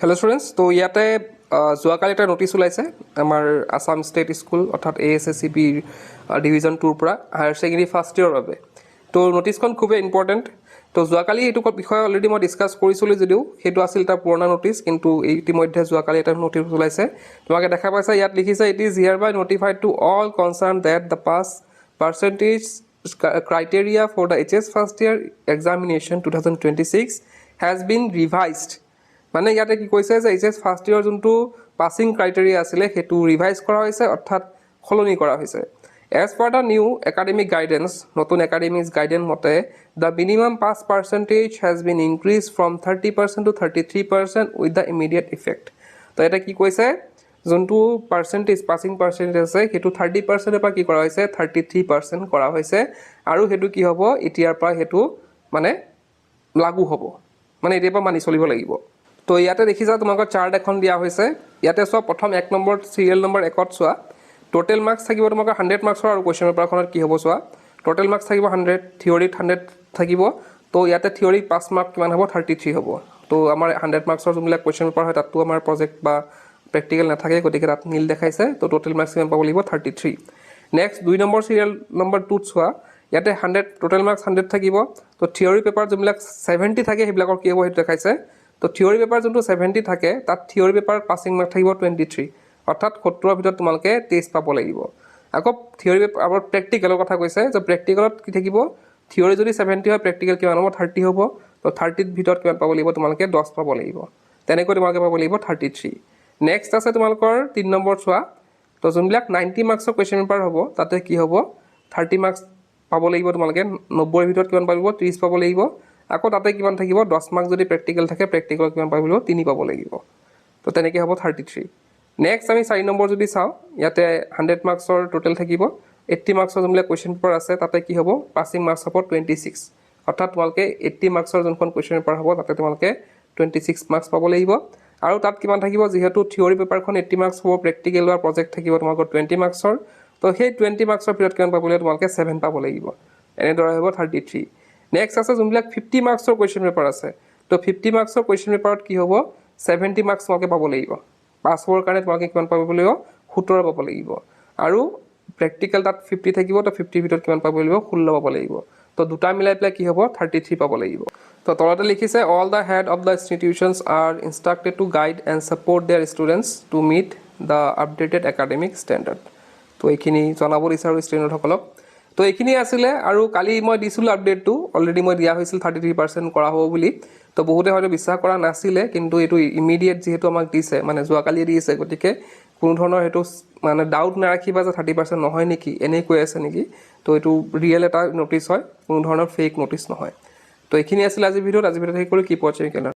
hello students तो ইয়াতে যোৱাকালি এটা নোটিছ ওলাইছে আমাৰ আসাম ষ্টেট স্কুল অৰ্থাৎ ASSCB ডিভিজন 2 পৰা হায়াৰ সেকেন্ডাৰী ফাৰ্ষ্ট ইয়াৰৰ বাবে তো নোটিছখন খুবেই ইম্পৰ্টেণ্ট তো যোৱাকালি এইটো বিষয়ে অলৰেডি মই ডিসকাস কৰিছিলোঁ যদিও সেইটো আছিল এটা পুৰণা নোটিছ কিন্তু ইতিমধ্যে যোৱাকালি এটা নোটিছ ওলাইছে তোমাকে দেখা পাইছা ইয়াত লিখিছে it is hereby notified to all concern that the pass percentage criteria for the HS first year examination 2026 has been revised মানে ইয়াতে কি কৈছে যে HS ফার্স্ট ইয়ার যোনটো পাসিং ক্রাইটেরিয়া আছিল হেতু রিভাইজ করা হয়েছে অর্থাৎ খলনি করা হয়েছে as per the new academic guidance নতুন একাডেমিক গাইডেন্স মতে the minimum pass percentage has been increased from 30% to 33% with the immediate effect তো এটা কি কৈছে যোনটো পার্সেন্টেজ পাসিং পার্সেন্টেজ আছে হেতু 30% এৰ পৰা কি কৰা হৈছে 33% কৰা হৈছে আৰু হেতু কি হ'ব এতিয়াৰ পৰা হেতু মানে লাগু হ'ব মানে এতিয়াৰ পৰা মানি চলিব লাগিব তো ইয়াতে দেখিছা তোমাক চাৰ্ট এখন দিয়া হৈছে ইয়াতে সব প্ৰথম এক নম্বৰ সিৰিয়াল নম্বৰ 1 ত চোৱা টোটাল মাৰ্কস থাকিব তোমাক 100 মাৰ্কসৰ আৰু কোৱেশ্চন পেপাৰখনত কি হ'ব চোৱা টোটাল মাৰ্কস থাকিব 100 থিওৰিত 100 থাকিব তো ইয়াতে থিওৰি 5 মাৰ্ক কিমান হ'ব 33 হ'ব তো আমাৰ 100 মাৰ্কসৰ যোনবিলাক কোৱেশ্চন পেপাৰ হয় তাতো আমাৰ প্ৰজেক্ট বা প্ৰেক্টিকেল নাথাকে গতিকে তাত নীল দেখাইছে তো টোটাল মাৰ্কস কিমান পাব লাগিব 33 নেক্সট 2 নম্বৰ সিৰিয়াল নম্বৰ 2 ত চোৱা ইয়াতে 100 টোটাল মাৰ্কস 100 থাকিব তো থিওৰি পেপাৰ যোনবিলাক 70 থাকে হেবিলাকৰ কি হ'ব হেতু দেখাইছে তো থিওৰি পেপাৰ যোনটো 70 থাকে তাত থিওৰি পেপাৰ পাসিং মাৰ্ক থাকিব 23 অৰ্থাৎ 70 ৰ ভিতৰত তোমালকে 23 পাব লাগিব আকৌ থিওৰি পেপাৰ প্ৰেক্টিকেলৰ কথা কৈছে যে প্ৰেক্টিকেলত কি থাকিব থিওৰি যদি 70 হয় প্ৰেক্টিকেল কিমান হ'ব 30 হ'ব তো 30 ৰ ভিতৰত কিমান পাব লাগিব তোমালকে 10 পাব লাগিব তেনেকৈ তোমালকে পাব লাগিব 33 নেক্সট আছে তোমালকৰ 3 নম্বৰ চোৱা তো যোনবিলাক 90 মাৰ্কসৰ কোৱেশ্চন পেপাৰ হ'ব তাতে কি হ'ব 30 মাৰ্কস পাব লাগিব তোমালকে 90 ৰ ভিতৰত কিমান পাব 30 পাব লাগিব আকৌ তাতে কিমান থাকিব 10 মাৰ্ক যদি প্ৰেক্টিকেল থাকে প্ৰেক্টিকেল কিমান পাব 3 পাব লাগিব তো তেনেকৈ হ'ব 33 নেক্সট আমি 4 নম্বৰ যদি চাও ইয়াতে 100 মাৰ্কসৰ টোটাল থাকিব 80 মাৰ্কসৰ যোনবিলাক কোৱেশ্চন পেপাৰ আছে তাতে কি হ'ব পাসিং মাৰ্কস হ'ব 26 অৰ্থাৎ তোমালকে 80 মাৰ্কসৰ যোনখন কোৱেশ্চন পেপাৰ হ'ব তাতে তোমালকে 26 মাৰ্কস পাব লাগিব আৰু তাত কিমান থাকিব যেহেতু থিওৰি পেপাৰখন 80 মাৰ্কস হ'ব প্ৰেক্টিকেল বা প্ৰজেক্ট থাকিব তোমালকৰ 20 মাৰ্কসৰ তো সেই 20 মাৰ্কসৰ ভিতৰত কিমান পাব লাগিব তোমালকে 7 পাব লাগিব এনে দৰে হ'ব 33 নেক্সট আছে যোনবিলাক 50 মাৰ্কসৰ কোৱেশ্চন পেপাৰ আছে তো 50 মাৰ্কসৰ কোৱেশ্চন পেপাৰত কি হ'ব 70 মাৰ্কস তোমালকে পাব লাগিব পাছ হোৱাৰ কাৰণে তোমালকে কিমান পাব লাগিব 17 পাব লাগিব আৰু প্ৰেক্টিকেল তাত 50 থাকিব তো 50 ভিতৰত কিমান পাব লাগিব 16 পাব লাগিব তো দুটা মিলাই পেলাই কি হ'ব 33 পাব লাগিব তো তলতে লিখিছে all the head of the institutions are instructed to guide and support their students to meet the updated academic standard তো এইখিনি জনাব বিচাৰো ষ্টুডেণ্টসকলক তো এইখিনি আছিলে আৰু কালি মই দিছিল আপডেটটো অলৰেডি মই দিয়া হৈছিল 33% কৰা হ'ব বুলি তো বহুতে হয়তো বিশ্বাস কৰা নাছিলে কিন্তু এটো ইমিডিয়েট যেহেতু আমাক দিছে মানে যোৱা কালি দিছে গতিকে কোনো ধৰণৰ হেতু মানে ডাউট নাৰাখিবা যে 30% নহয় নেকি এনে কৈ আছে নেকি তো এটো ৰিয়েল এটা নোটিছ হয় কোনো ধৰণৰ ফেক নোটিছ নহয় তো এইখিনি আছিল আজি ভিডিঅ'ত হেই কৰি কি পঢ়িছে